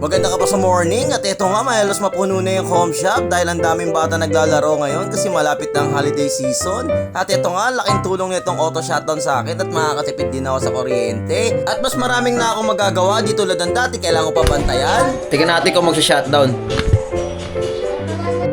Maganda ka pa sa morning at eto nga mahalos mapuno na yung home shop dahil ang daming bata naglalaro ngayon kasi malapit na ang holiday season. At eto nga laking tulong nitong auto shutdown sa akin at makakatipid din ako sa kuryente. At mas maraming na akong magagawa di tulad ng dati kailangan ko pa bantayan. Tingnan natin kung magsha-shutdown.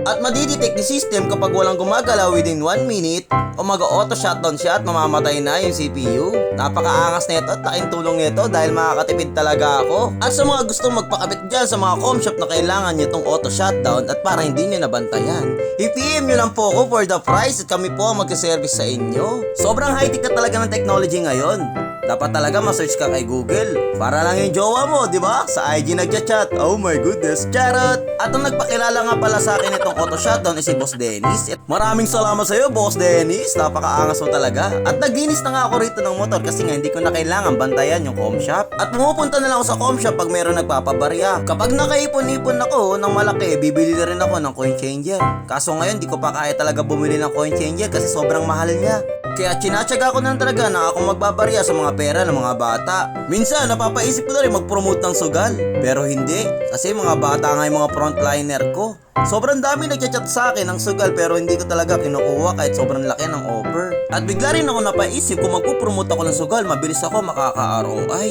At madidetect ni system kapag walang gumagalaw within 1 minute o mag-auto shutdown siya at mamamatay na yung CPU. Napakaangas nito at laking tulong nito dahil makakatipid talaga ako. At sa mga gustong magpakabit dyan sa mga com shop na kailangan nyo itong auto shutdown at para hindi nyo nabantayan, i-PM nyo lang po ako for the price at kami po ang magsaservice sa inyo. Sobrang high-tech na talaga ng technology ngayon. Dapat talaga ma-search ka kay Google. Para lang yung jowa mo, di ba? Sa IG nagchat-chat. Oh my goodness, charot! At ang nagpakilala nga pala sa akin itong auto shutdown is si Boss Dennis. Maraming salamat sa iyo, Boss Dennis. Napakaangas mo talaga. At naglinis na nga ako rito ng motor kasi nga hindi ko na kailangan bantayan yung com shop. At pumupunta na lang ako sa com shop pag mayroong nagpapabarya. Kapag nakaipon-ipon ako ng malaki, bibili na rin ako ng coin changer. Kaso ngayon, di ko pa kaya talaga bumili ng coin changer kasi sobrang mahal niya. Kaya tsinatsaga ko na talaga na akong magbabarya sa mga pera ng mga bata. Minsan, napapaisip ko na rin mag-promote ng sugal. Pero hindi, kasi mga bata nga yung mga frontliner ko. Sobrang dami nagchat-chat sa akin ng sugal pero hindi ko talaga kinukuha kahit sobrang laki ng offer. At bigla rin ako napaisip kung magpo-promote ako ng sugal, mabilis ako makaka-ROI.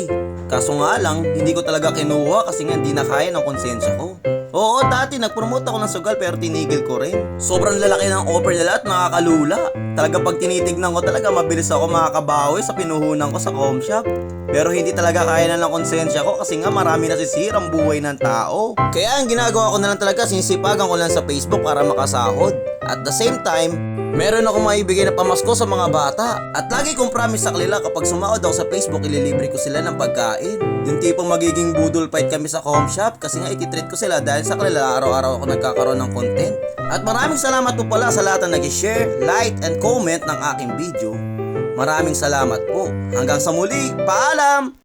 Kaso nga lang, hindi ko talaga kinuha kasi nga hindi na kaya ng konsensya ko. Oo, dati nag-promote ako ng sugal pero tinigil ko rin. Sobrang lalaki ng offer nila at nakakalula. Talaga pag tinitignan ko talaga mabilis ako makakabawi sa pinuhunan ko sa com shop. Pero hindi talaga kaya na ng konsensya ko kasi nga marami nasisirang buhay ng tao. Kaya ang ginagawa ko na lang talaga sinisipagan ko lang sa Facebook para makasahod. At the same time, meron akong maibigay na pamasko sa mga bata. At lagi kong promise sa kanila kapag sumahod ako sa Facebook, ililibre ko sila ng pagkain. Yung tipong magiging budol fight kami sa home shop kasi nga ititreat ko sila dahil sa kanila araw-araw ako nagkakaroon ng content. At maraming salamat po pala sa lahat na nag-share, like, and comment ng aking video. Maraming salamat po. Hanggang sa muli, paalam!